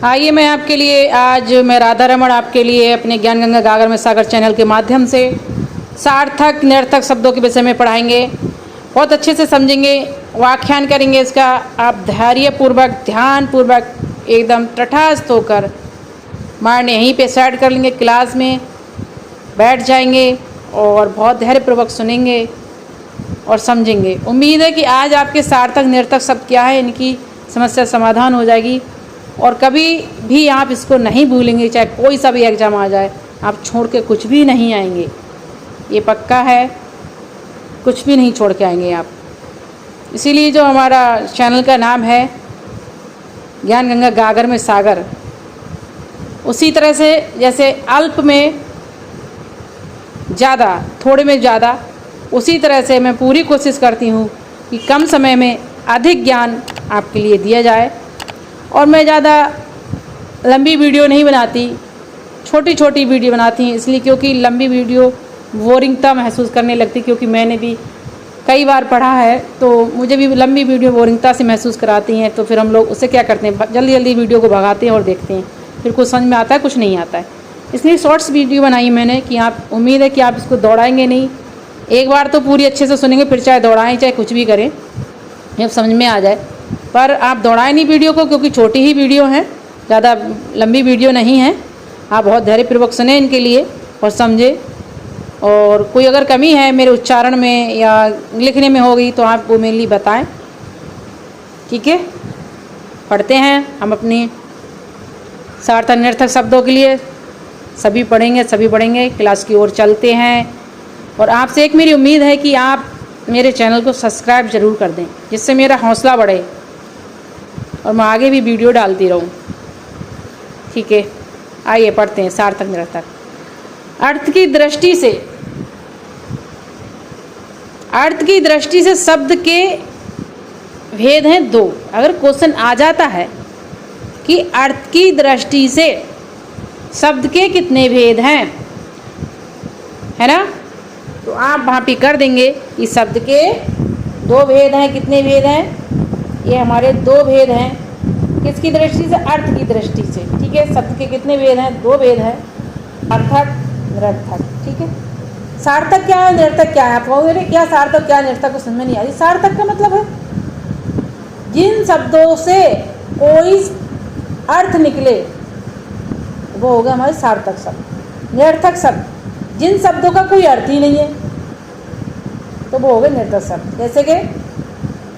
आइए मैं आपके लिए आज मैं राधा रमण आपके लिए अपने ज्ञान गंगा गागर में सागर चैनल के माध्यम से सार्थक निरर्थक शब्दों के विषय में पढ़ाएंगे। बहुत अच्छे से समझेंगे, व्याख्यान करेंगे इसका। आप धैर्यपूर्वक ध्यानपूर्वक एकदम तटस्थ होकर माइंड यहीं पे सेट कर लेंगे, क्लास में बैठ जाएंगे और बहुत धैर्यपूर्वक सुनेंगे और समझेंगे। उम्मीद है कि आज आपके सार्थक निरर्थक शब्द क्या है, इनकी समस्या समाधान हो जाएगी और कभी भी आप इसको नहीं भूलेंगे। चाहे कोई सा भी एग्ज़ाम आ जाए, आप छोड़ के कुछ भी नहीं आएंगे, ये पक्का है। कुछ भी नहीं छोड़ के आएंगे आप। इसीलिए जो हमारा चैनल का नाम है ज्ञान गंगा गागर में सागर, उसी तरह से जैसे अल्प में ज़्यादा, थोड़े में ज़्यादा, उसी तरह से मैं पूरी कोशिश करती हूँ कि कम समय में अधिक ज्ञान आपके लिए दिया जाए। और मैं ज़्यादा लंबी वीडियो नहीं बनाती, छोटी छोटी वीडियो बनाती हैं, इसलिए क्योंकि लंबी वीडियो बोरिंगता महसूस करने लगती, क्योंकि मैंने भी कई बार पढ़ा है तो मुझे भी लंबी वीडियो बोरिंगता से महसूस कराती हैं। तो फिर हम लोग उससे क्या करते हैं, जल्दी जल्दी वीडियो को भगाते हैं और देखते हैं, फिर कुछ समझ में आता है, कुछ नहीं आता है। इसलिए शॉर्ट्स वीडियो बनाई मैंने कि आप, उम्मीद है कि आप इसको दौड़ाएंगे नहीं, एक बार तो पूरी अच्छे से सुनेंगे, फिर चाहे दौड़ाएँ चाहे कुछ भी करें, जब समझ में आ जाए। पर आप दौड़ाएं नहीं वीडियो को, क्योंकि छोटी ही वीडियो है, ज़्यादा लंबी वीडियो नहीं है। आप बहुत धैर्यपूर्वक सुने इनके लिए और समझे। और कोई अगर कमी है मेरे उच्चारण में या लिखने में होगी तो आप वो मेरे लिए बताएं, ठीक है। पढ़ते हैं हम अपनी सार्थक निरर्थक शब्दों के लिए, सभी पढ़ेंगे, क्लास की ओर चलते हैं। और आपसे एक मेरी उम्मीद है कि आप मेरे चैनल को सब्सक्राइब ज़रूर कर दें, जिससे मेरा हौसला बढ़े और मैं आगे भी वीडियो डालती रहूं, ठीक है। आइए पढ़ते हैं सार्थक निरर्थक। अर्थ की दृष्टि से शब्द के भेद हैं दो। अगर क्वेश्चन आ जाता है कि अर्थ की दृष्टि से शब्द के कितने भेद हैं, है ना, तो आप वहाँ पे कर देंगे कि शब्द के दो भेद हैं। कितने भेद हैं? ये हमारे दो भेद हैं। किसकी दृष्टि से? अर्थ की दृष्टि से, ठीक है। शब्द के कितने भेद हैं? दो भेद हैं, सार्थक निरर्थक, ठीक है। सार्थक क्या है, निरर्थक क्या है? आप कहोगे क्या सार्थक क्या निरर्थक, को समझ में नहीं आ रही। सार्थक का मतलब है जिन शब्दों से कोई अर्थ निकले वो हो गया हमारे सार्थक शब्द। निरर्थक शब्द जिन शब्दों का कोई अर्थ ही नहीं है तो वो हो गए निरर्थक शब्द। जैसे कि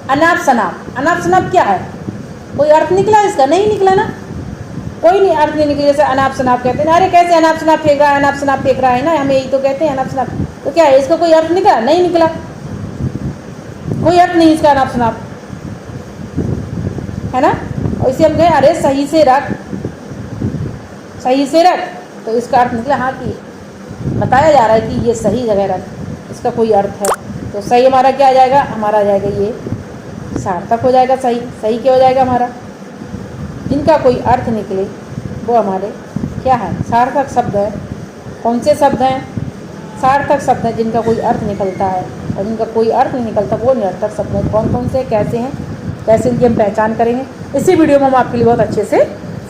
अनाप शनाप। अनाप शनाप क्या है? कोई अर्थ निकला इसका? नहीं निकला ना, कोई नहीं अर्थ नहीं निकला। जैसे अनाप शनाप कहते हैं, अरे कैसे अनाप शनाप फेंक रहा है, अनाप शनाप फेंक रहा है ना, हमें यही तो कहते हैं अनाप शनाप। तो क्या है, इसका कोई अर्थ निकला? नहीं निकला, कोई अर्थ नहीं इसका अनाप शनाप, है ना। और इसे हम कहें अरे सही से रख, सही से रख, तो इसका अर्थ निकला हाँ कि बताया जा रहा है कि ये सही जगह रख, इसका कोई अर्थ है। तो सही हमारा क्या आ जाएगा? हमारा आ जाएगा ये सार्थक हो जाएगा। सही, सही क्या हो जाएगा हमारा? जिनका कोई अर्थ निकले वो हमारे क्या है? सार्थक शब्द है। कौन से शब्द हैं? सार्थक शब्द हैं जिनका कोई अर्थ निकलता है, और जिनका कोई अर्थ नहीं निकलता वो निरर्थक शब्द हैं। कौन कौन से, कैसे हैं, कैसे इनकी हम पहचान करेंगे, इसी वीडियो में हम आपके लिए बहुत अच्छे से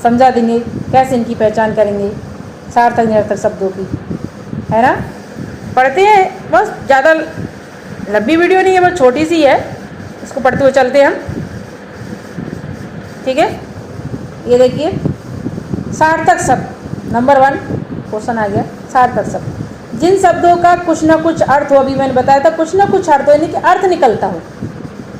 समझा देंगे कैसे इनकी पहचान करेंगे सार्थक निरर्थक शब्दों की, है ना। पढ़ते हैं, बस ज़्यादा लंबी वीडियो नहीं है, बस छोटी सी है, इसको पढ़ते हुए चलते हैं हम, ठीक है। ये देखिए सार्थक शब्द नंबर 1 क्वेश्चन आ गया। सार्थक शब्द जिन शब्दों का कुछ ना कुछ अर्थ हो, अभी मैंने बताया था कुछ ना कुछ अर्थ हो, यानी कि अर्थ निकलता हो,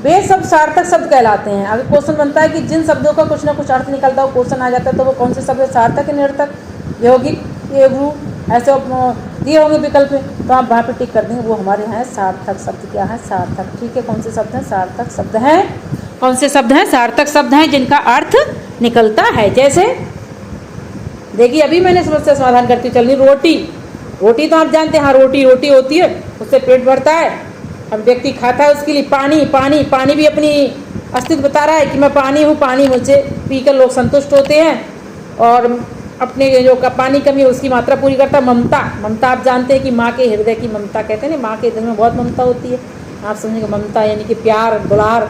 वे सब सार्थक शब्द कहलाते हैं। अगर क्वेश्चन बनता है कि जिन शब्दों का कुछ ना कुछ अर्थ निकलता हो, क्वेश्चन आ जाता है, तो वो कौन से शब्द है? सार्थक निरर्थक, यौगिक, एवरू, ऐसे दिए होंगे विकल्प में, तो आप वहाँ पे टिक कर देंगे, वो हमारे यहाँ है सार्थक शब्द। क्या है? सार्थक, ठीक है। कौन से शब्द हैं? सार्थक शब्द हैं। कौन से शब्द हैं? सार्थक शब्द हैं जिनका अर्थ निकलता है। जैसे देखिए अभी मैंने समस्या समाधान करती चल रही। रोटी, रोटी तो आप जानते हैं, हाँ रोटी रोटी होती है, उससे पेट भरता है, अब व्यक्ति खाता है उसके लिए। पानी, पानी, पानी भी अपनी अस्तित्व बता रहा है कि मैं पानी हूँ, पानी मुझसे पीकर लोग संतुष्ट होते हैं और अपने जो पानी कमी है उसकी मात्रा पूरी करता है। ममता, ममता आप जानते हैं कि माँ के हृदय की ममता कहते हैं ना, माँ के हृदय में बहुत ममता होती है, आप समझेंगे। ममता यानी कि प्यार, दुलार।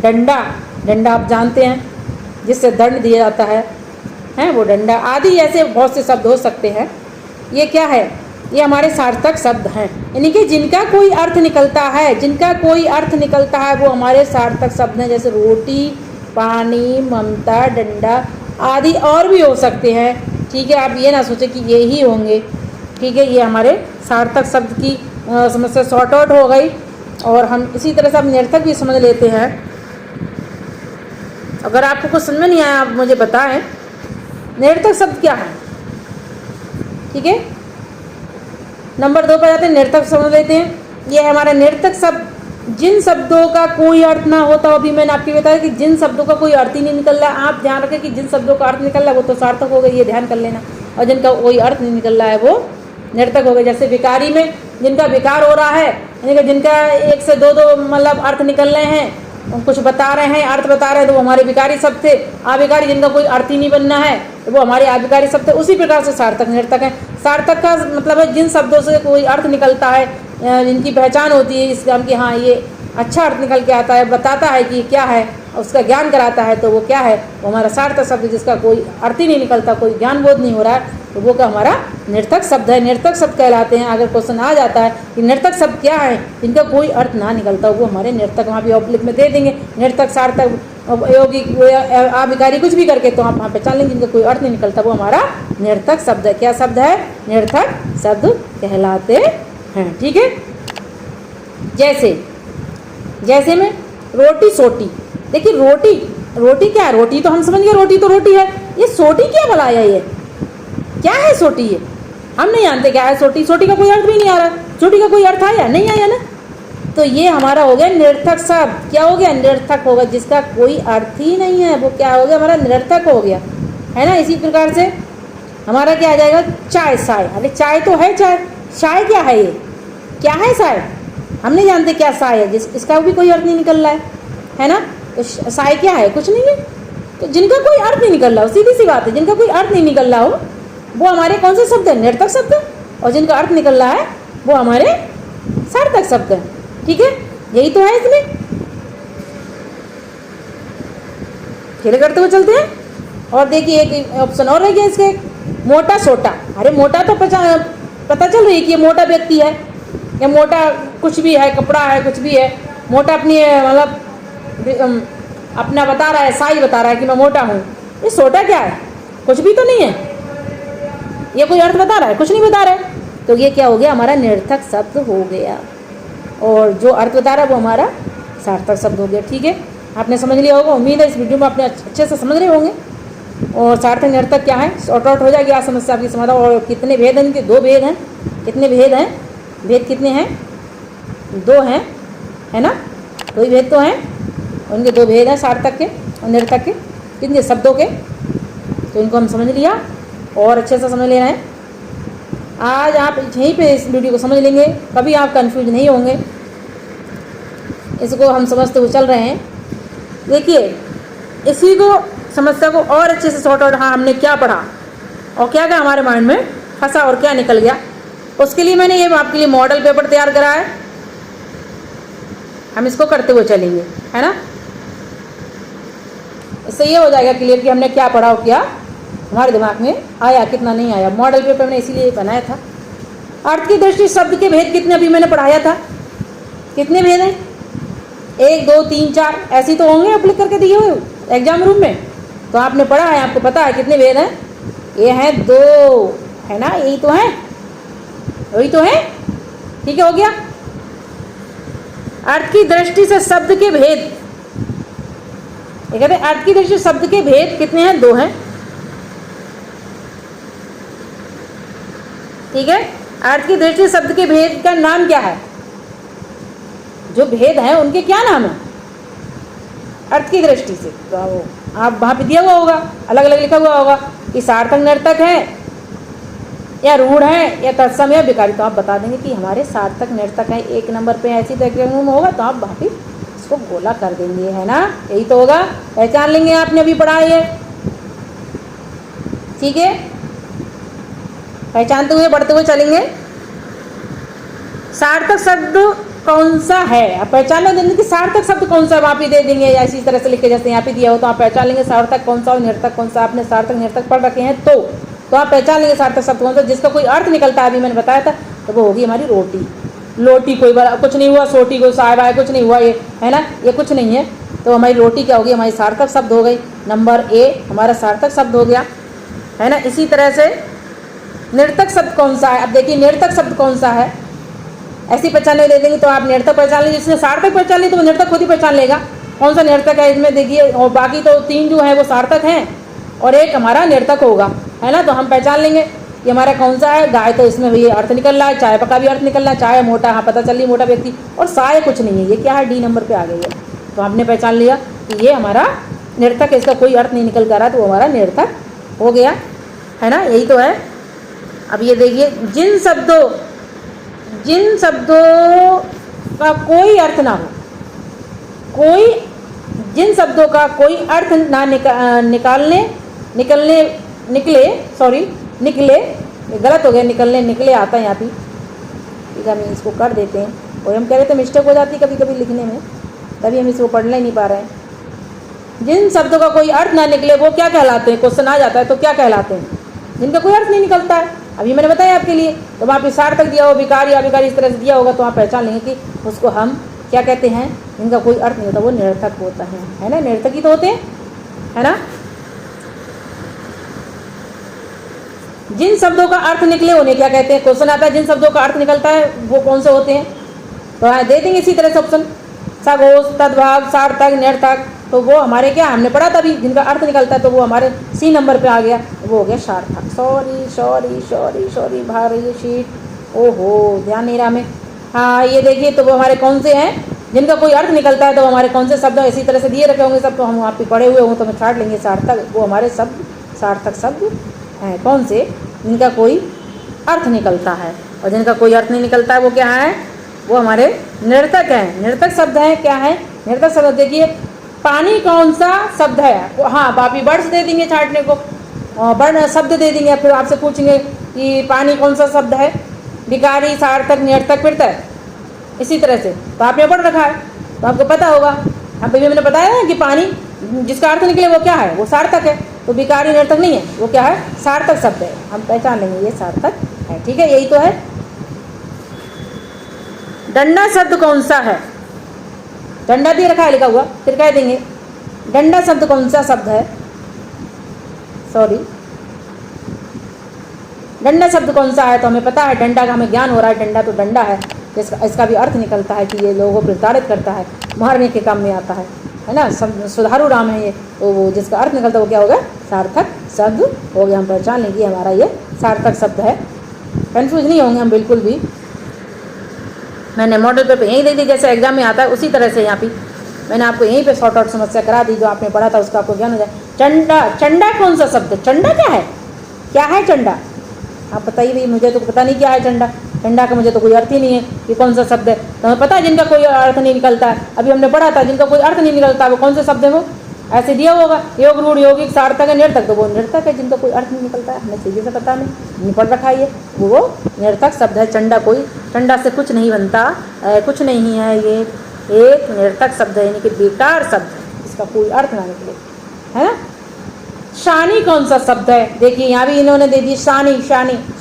डंडा, डंडा आप जानते हैं जिससे दंड दिया जाता है, हैं, वो डंडा आदि ऐसे बहुत से शब्द हो सकते हैं। ये क्या है? ये हमारे सार्थक शब्द हैं, यानी कि जिनका कोई अर्थ निकलता है, जिनका कोई अर्थ निकलता है वो हमारे सार्थक शब्द हैं। जैसे रोटी, पानी, ममता, डंडा आदि और भी हो सकते हैं। ठीक है, आप ये ना सोचें कि ये ही होंगे। ठीक है, ये हमारे सार्थक शब्द की समस्या सॉर्ट आउट हो गई। और हम इसी तरह से आप निरर्थक भी समझ लेते हैं। अगर आपको कुछ समझ में नहीं आया, आप मुझे बताएं निरर्थक शब्द क्या है। ठीक है, नंबर 2 पर जाते हैं, निरर्थक समझ लेते हैं। ये है हमारा निरर्थक शब्द, जिन शब्दों का कोई अर्थ ना होता हो। अभी मैंने आपको बताया कि जिन शब्दों का कोई अर्थ ही नहीं निकल रहा है, आप ध्यान रखें कि जिन शब्दों का अर्थ निकल रहा है वो तो सार्थक हो गए, ये ध्यान कर लेना। और जिनका कोई अर्थ नहीं निकल रहा है वो निरर्थक हो गए। जैसे विकारी में जिनका विकार हो रहा है, यानी कि जिनका 1 से 2 मतलब अर्थ निकल रहे हैं, कुछ बता रहे हैं, अर्थ बता रहे हैं, तो वो हमारे विकारी शब्द थे। अविकारी जिनका कोई अर्थ ही नहीं बनना है तो वो हमारे अविकारी शब्द थे। उसी प्रकार से सार्थक निरर्थक है। सार्थक का मतलब है जिन शब्दों से कोई अर्थ निकलता है, जिनकी पहचान होती है इस काम की, हाँ ये अच्छा अर्थ निकल के आता है, बताता है कि क्या है, उसका ज्ञान कराता है, तो वो क्या है, वो हमारा सार्थक शब्द। जिसका कोई अर्थ ही नहीं निकलता, कोई ज्ञान बोध नहीं हो रहा है, तो वो का हमारा निरर्थक शब्द है। निरर्थक शब्द कहलाते हैं। अगर क्वेश्चन आ जाता है कि निरर्थक शब्द क्या है, जिनका कोई अर्थ ना निकलता, वो हमारे निरर्थक, वहाँ भी ऑब्लिक में दे देंगे निरर्थक, सार्थक, यौगिक, अविकारी कुछ भी करके, तो आप वहाँ पहचान लेंगे जिनका कोई अर्थ नहीं निकलता वो हमारा निरर्थक शब्द है। क्या शब्द है? निरर्थक शब्द कहलाते हैं। ठीक है, जैसे में रोटी सोटी। देखिए रोटी क्या है? रोटी तो हम समझ गए, रोटी तो रोटी है। ये सोटी क्या भला है? ये क्या है सोटी? ये हम नहीं जानते क्या है सोटी। सोटी का कोई अर्थ भी नहीं आ रहा। सोटी का कोई अर्थ आया? नहीं आया ना। तो ये हमारा हो गया निरर्थक शब्द। क्या हो गया? निरर्थक होगा। जिसका कोई अर्थ ही नहीं है वो क्या हो गया? हमारा निरर्थक हो गया, है ना। इसी प्रकार से हमारा क्या आ जाएगा? चाय, साय। अरे चाय तो है, चाय क्या है? ये क्या है? साय हम नहीं जानते क्या साय है, इसका भी कोई अर्थ नहीं निकल रहा है ना। तो साय क्या है? कुछ नहीं है। तो जिनका कोई अर्थ नहीं निकल रहा हो, सीधी सी बात है, जिनका कोई अर्थ नहीं निकल रहा हो वो हमारे कौन से शब्द है? निरर्थक शब्द है। और जिनका अर्थ निकल रहा है वो हमारे सार्थक शब्द है। ठीक है, यही तो है। इसमें खेल करते हुए चलते हैं। और देखिए एक ऑप्शन और रह गया इसके, मोटा सोटा। अरे मोटा तो पता चल रही है कि ये मोटा व्यक्ति है, या मोटा कुछ भी है, कपड़ा है, कुछ भी है। मोटा अपनी मतलब अपना बता रहा है, साई बता रहा है कि मैं मोटा हूँ। ये सोटा क्या है? कुछ भी तो नहीं है। ये कोई अर्थ बता रहा है? कुछ नहीं बता रहा है। तो ये क्या हो गया? हमारा निरर्थक शब्द हो गया। और जो अर्थ बता रहा है वो हमारा सार्थक शब्द हो गया। ठीक है, आपने समझ लिया होगा। उम्मीद है इस वीडियो में आपने अच्छे से समझ रहे होंगे। और सार्थक निरर्थक क्या है, शॉर्ट आउट हो जाएगी आज समस्या आपकी समाधान। और कितने भेद हैं इनके? 2 भेद हैं। कितने भेद हैं? भेद कितने हैं? 2 हैं, है ना। 2 ही भेद तो हैं। उनके 2 भेद हैं, सार्थक के और निरर्थक के। कितने शब्दों के? तो इनको हम समझ लिया और अच्छे से समझ लेना है। आज आप यहीं पे इस वीडियो को समझ लेंगे, कभी आप कंफ्यूज नहीं होंगे। इसको हम समझते हुए चल रहे हैं। देखिए इसी को, समस्या को और अच्छे से सॉर्ट आउट, हाँ हमने क्या पढ़ा और क्या क्या हमारे माइंड में फंसा और क्या निकल गया, उसके लिए मैंने ये आपके लिए मॉडल पेपर तैयार करा है। हम इसको करते हुए चलेंगे, है ना। इससे ये हो जाएगा क्लियर कि हमने क्या पढ़ा और क्या हमारे दिमाग में आया, कितना नहीं आया। मॉडल पेपर मैंने इसीलिए बनाया था। अर्थ की दृष्टि शब्द के भेद कितने अभी मैंने पढ़ाया था? कितने भेद हैं? 1 2 3 4 ऐसे तो होंगे आप लिख करके दिए हुए एग्जाम रूम में। तो आपने पढ़ा है, आपको पता है कितने भेद हैं। ये हैं 2, है ना। यही तो है, वही तो है। ठीक है, हो गया। अर्थ की दृष्टि से शब्द के भेद, ये कहते हैं अर्थ की दृष्टि से शब्द के भेद कितने हैं? 2 हैं। ठीक है, अर्थ की दृष्टि से शब्द के भेद का नाम क्या है? जो भेद हैं उनके क्या नाम है अर्थ की दृष्टि से? तो आप वहाँ पे दिया हुआ होगा, अलग अलग लिखा हुआ होगा कि सार्थक निरर्थक है, या रूढ़ है, या तत्सम, या विकारी। तो आप बता देंगे कि हमारे सार्थक निरर्थक है। 1 नंबर पे ऐसी में होगा तो आप वहाँ पे इसको गोला कर देंगे, है ना। यही तो होगा, पहचान लेंगे। आपने अभी पढ़ा है, ठीक है। पहचानते हुए बढ़ते हुए चलेंगे। सार्थक शब्द कौन सा है, आप पहचान देंगे कि सार्थक शब्द कौन सा वहाँ पे दे देंगे, या इसी तरह से लिख के जैसे यहाँ पे दिया हो तो आप पहचान लेंगे सार्थक कौन सा और निरर्थक कौन सा। आपने सार्थक निरर्थक पढ़ रखे हैं तो आप पहचान लेंगे सार्थक शब्द कौन सा जिसका कोई अर्थ निकलता है। अभी मैंने बताया था, तो वो होगी हमारी रोटी। लोटी कोई कुछ नहीं हुआ, सोटी को साय बाय कुछ नहीं हुआ, ये है ना, ये कुछ नहीं है, तो हमारी रोटी क्या होगी, हमारी सार्थक शब्द हो गई। नंबर ए हमारा सार्थक शब्द हो गया, है ना। इसी तरह से निरर्थक शब्द कौन सा है, अब देखिए निरर्थक शब्द कौन सा है, ऐसी पहचान दे देंगे तो आप निरर्थक पहचान लीजिए। जिसने सार्थक पहचान ली तो वो निरर्थक खुद ही पहचान लेगा कौन सा निरर्थक है इसमें, देखिए। और बाकी तो 3 जो है वो सार्थक हैं और 1 हमारा निरर्थक होगा, है ना। तो हम पहचान लेंगे ये हमारा कौन सा है। गाय तो इसमें भी अर्थ निकल रहा है, चाय पका भी अर्थ निकल रहा है, चाय मोटा, हाँ पता चल रही मोटा व्यक्ति, और साय कुछ नहीं है, ये क्या है, डी नंबर पे आ गई है। तो आपने पहचान लिया कि ये हमारा निरर्थक है, इसका कोई अर्थ नहीं निकल कर रहा, तो वो हमारा निरर्थक हो गया, है ना। यही तो है। अब ये देखिए, जिन शब्दों का कोई अर्थ ना हो, जिन शब्दों का कोई अर्थ ना निकले, गलत हो गया, निकले आता है यहाँ पे, ठीक है, हम इसको कर देते हैं। और हम कह रहे थे मिस्टेक हो जाती है कभी कभी लिखने में, तभी हम इसको पढ़ना ही नहीं पा रहे हैं। जिन शब्दों का कोई अर्थ ना निकले वो क्या कहलाते हैं, क्वेश्चन आ जाता है तो क्या कहलाते हैं, जिनका कोई अर्थ नहीं निकलता है। अभी मैंने बताया आपके लिए, तो वहाँ पे सार्थक दिया हो, विकार या विकार इस तरह से दिया होगा, तो आप पहचान लेंगे कि उसको हम क्या कहते हैं, जिनका कोई अर्थ नहीं होता, वो निरर्थक होता है ना। निरर्थक ही तो होते हैं, है ना। जिन शब्दों का अर्थ निकले उन्हें क्या कहते हैं, क्वेश्चन आता है जिन शब्दों का अर्थ निकलता है वो कौन से होते हैं, तो हाँ दे देंगे इसी तरह से ऑप्शन, सघोष, तद्भाव, सार्थक, निरर्थक। तो वो हमारे क्या हमने पढ़ा तभी, जिनका अर्थ निकलता है तो वो हमारे सी नंबर पे आ गया, वो हो गया सार्थक। सॉरी भाग रही है शीट, ओहो ध्यान नहीं रहा में। हाँ ये देखिए, तो वो हमारे कौन से हैं, जिनका कोई अर्थ निकलता है तो हमारे कौन से शब्द इसी तरह से दिए रखे होंगे सब, तो हम वहाँ पे पढ़े हुए हों तो हम छाट लेंगे सार्थक, वो हमारे शब्द सार्थक शब्द हैं। कौन से, जिनका कोई अर्थ निकलता है, और जिनका कोई अर्थ नहीं निकलता है वो क्या है, वो हमारे निरर्थक हैं। निरर्थक शब्द हैं, क्या है निरर्थक शब्द। देखिए पानी कौन सा शब्द है, हाँ बाकी वर्ड्स दे देंगे छाटने को, वर्ण शब्द दे देंगे, फिर आपसे पूछेंगे कि पानी कौन सा शब्द है, विकारी, सार्थक, निरर्थक, पृथक, इसी तरह से। तो आपने पढ़ रखा है तो आपको पता होगा। हाँ भैया मैंने बताया ना कि पानी जिसका अर्थ निकले वो क्या है, वो सार्थक है, तो विकारी निरर्थक नहीं है, वो क्या है, सार्थक शब्द है। हम पहचान लेंगे ये सार्थक है, ठीक है। यही तो है। डंडा शब्द कौन सा है, डंडा दिए रखा है लिखा हुआ, फिर कह देंगे डंडा शब्द कौन सा शब्द है, डंडा शब्द कौन सा है। तो हमें पता है डंडा का हमें ज्ञान हो रहा है, डंडा तो डंडा है, इसका भी अर्थ निकलता है कि ये लोगों को प्रताड़ित करता है, मारने के काम में आता है ना, सुधारू राम है ये, तो वो जिसका अर्थ निकलता है वो क्या होगा, सार्थक शब्द हो गया। हम पहचान लेंगे हमारा ये सार्थक शब्द है, कंफ्यूज नहीं होंगे हम बिल्कुल भी। मैंने मॉडल पेपर यहीं दे दी, जैसे एग्जाम में आता है उसी तरह से यहाँ पे मैंने आपको यहीं पे शॉर्ट आउट समस्या करा दी, जो आपने पढ़ा था उसका आपको ज्ञान हो जाए। चंडा, चंडा कौन सा शब्द, चंडा क्या है चंडा, आप बताइए भाई, मुझे तो पता नहीं क्या है चंडा, चंडा का मुझे तो कोई अर्थ ही नहीं है कि कौन सा शब्द है। तो हमें पता है जिनका कोई अर्थ नहीं निकलता है, अभी हमने पढ़ा था जिनका कोई अर्थ नहीं निकलता वो कौन से शब्द है, वो ऐसे दिया होगा, योग, रूढ़, यौगिक, सार्थक है, निरर्थक, तो वो निरर्थक है, जिनका कोई अर्थ नहीं निकलता है, हमें सीधे से पता नहीं पढ़ रखा है ये, वो निरर्थक शब्द है। चंडा चंडा से कुछ नहीं बनता, कुछ नहीं है, ये एक निरर्थक शब्द है, यानी कि बेकार शब्द है, इसका कोई अर्थ ना निकले, है ना। शानी कौन सा शब्द है, देखिए यहाँ भी इन्होंने दे दी शानी,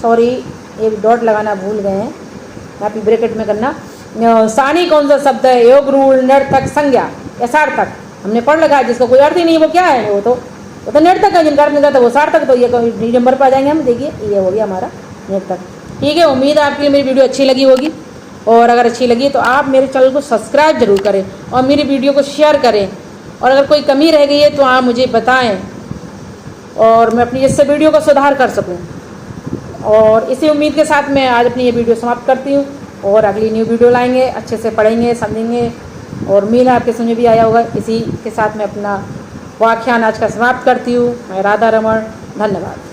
सॉरी एक डॉट लगाना भूल गए हैं, यहाँ पे ब्रैकेट में करना। शानी कौन सा शब्द है, योग, रूढ़, निरर्थक, संज्ञा या सार्थक, हमने पढ़ लगा है, जिसका कोई अर्थ ही नहीं वो क्या है, वो तो निरर्थक है, जिनका अर्थ निकलता है वो सार्थक, तो ये डी नंबर पर आ जाएंगे हम। देखिए ये हो गया हमारा निरर्थक, ठीक है। उम्मीद है आपके लिए मेरी वीडियो अच्छी लगी होगी, और अगर अच्छी लगी तो आप मेरे चैनल को सब्सक्राइब जरूर करें और मेरी वीडियो को शेयर करें, और अगर कोई कमी रह गई है तो आप मुझे बताएं और मैं अपनी इससे वीडियो को सुधार कर सकूं। और इसी उम्मीद के साथ मैं आज अपनी ये वीडियो समाप्त करती हूँ, और अगली न्यू वीडियो लाएंगे, अच्छे से पढ़ेंगे, समझेंगे, और उम्मीद है आपके समझ भी आया होगा। इसी के साथ मैं अपना व्याख्यान आज का समाप्त करती हूँ। मैं राधा रमन, धन्यवाद।